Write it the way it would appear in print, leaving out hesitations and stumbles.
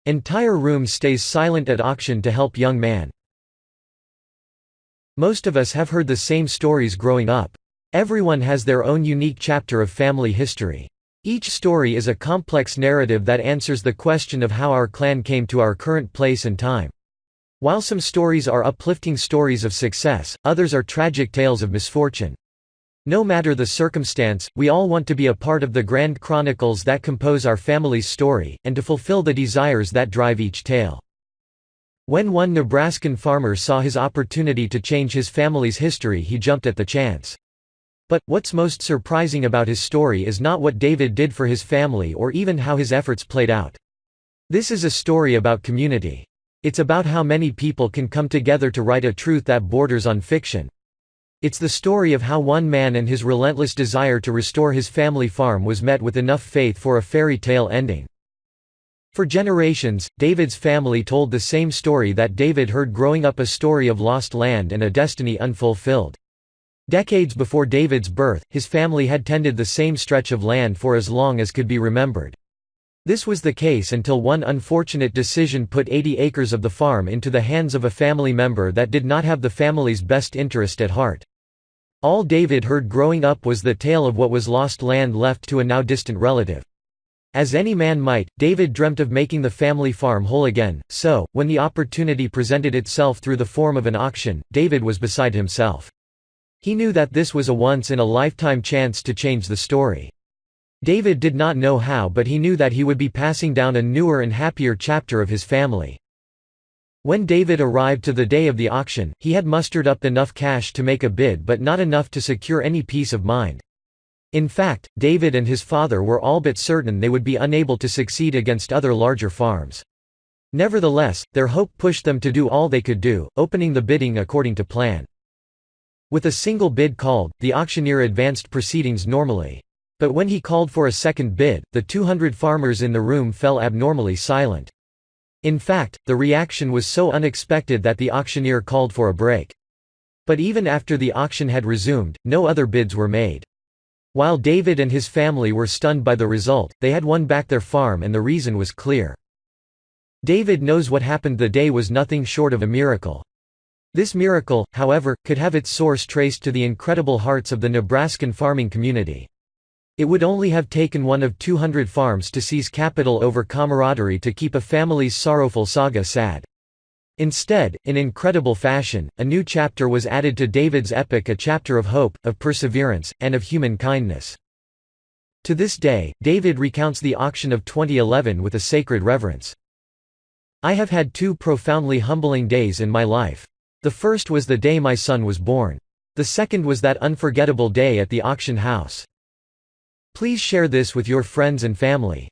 Entire room stays silent at auction to help young man. Most of us have heard the same stories growing up. Everyone has their own unique chapter of family history. Each story is a complex narrative that answers the question of how our clan came to our current place and time. While some stories are uplifting stories of success, others are tragic tales of misfortune. No matter the circumstance, we all want to be a part of the grand chronicles that compose our family's story, and to fulfill the desires that drive each tale. When one Nebraskan farmer saw his opportunity to change his family's history, he jumped at the chance. But, what's most surprising about his story is not what David did for his family or even how his efforts played out. This is a story about community. It's about how many people can come together to write a truth that borders on fiction. It's the story of how one man and his relentless desire to restore his family farm was met with enough faith for a fairy tale ending. For generations, David's family told the same story that David heard growing up, a story of lost land and a destiny unfulfilled. Decades before David's birth, his family had tended the same stretch of land for as long as could be remembered. This was the case until one unfortunate decision put 80 acres of the farm into the hands of a family member that did not have the family's best interest at heart. All David heard growing up was the tale of what was lost land left to a now distant relative. As any man might, David dreamt of making the family farm whole again, so, when the opportunity presented itself through the form of an auction, David was beside himself. He knew that this was a once-in-a-lifetime chance to change the story. David did not know how, but he knew that he would be passing down a newer and happier chapter of his family. When David arrived to the day of the auction, he had mustered up enough cash to make a bid, but not enough to secure any peace of mind. In fact, David and his father were all but certain they would be unable to succeed against other larger farms. Nevertheless, their hope pushed them to do all they could do, opening the bidding according to plan. With a single bid called, the auctioneer advanced proceedings normally. But when he called for a second bid, the 200 farmers in the room fell abnormally silent. In fact, the reaction was so unexpected that the auctioneer called for a break. But even after the auction had resumed, no other bids were made. While David and his family were stunned by the result, they had won back their farm, and the reason was clear. David knows what happened the day was nothing short of a miracle. This miracle, however, could have its source traced to the incredible hearts of the Nebraskan farming community. It would only have taken one of 200 farms to seize capital over camaraderie to keep a family's sorrowful saga sad. Instead, in incredible fashion, a new chapter was added to David's epic, a chapter of hope, of perseverance, and of human kindness. To this day, David recounts the auction of 2011 with a sacred reverence. "I have had two profoundly humbling days in my life. The first was the day my son was born. The second was that unforgettable day at the auction house. Please share this with your friends and family.